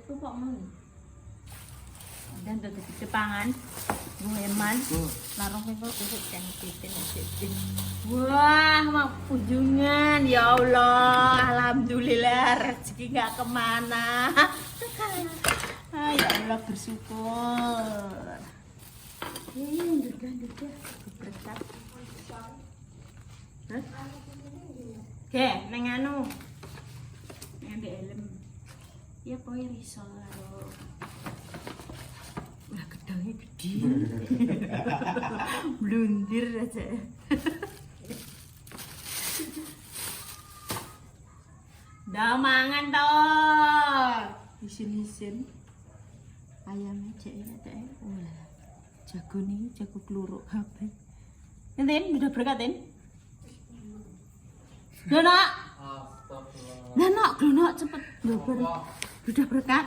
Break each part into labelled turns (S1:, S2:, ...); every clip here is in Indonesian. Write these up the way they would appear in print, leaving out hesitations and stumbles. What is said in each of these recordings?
S1: Lupa mau. Dan tuh Jepangan, Eman, larang people kusuk dan titin. Wah, mau kunjungan, ya Allah, alhamdulillah rezeki nggak kemana. Ya Allah bersyukur. Duga, berkat. Oke, neng anu, neng di elem. Ya poin risol lho. Lah gedangnya gede. Blundir aja. Dah mangan toh. Isin-isin. Ayamnya cek ya teh. Wah. Jago nih, jago keluruk kabeh. Enten udah berkatin? Nah, nak. Nah, nak, cepet. Udah berkat.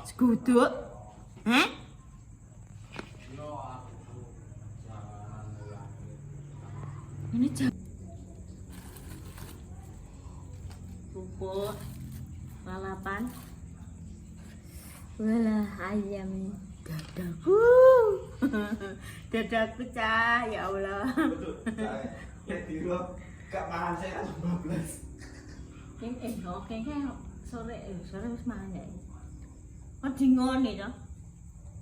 S1: Seguduk. Hah? Ini jam. Pupuk. Lalapan. Walah ayam dadaku. Dadaku cah, ya Allah.
S2: Jadi lo gak makan saya 15.
S1: Kayaknya sore wis mangan ya. Kok dingon ya, Cok?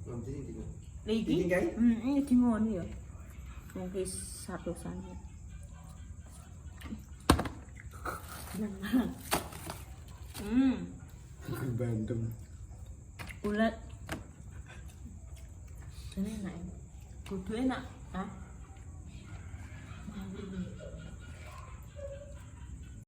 S2: Belum jadi gitu.
S1: Lagi? Ini dingon ya. Mungkin satu sana.
S2: Bandung.
S1: Ulat. Ini enak. Kudu enak, ah.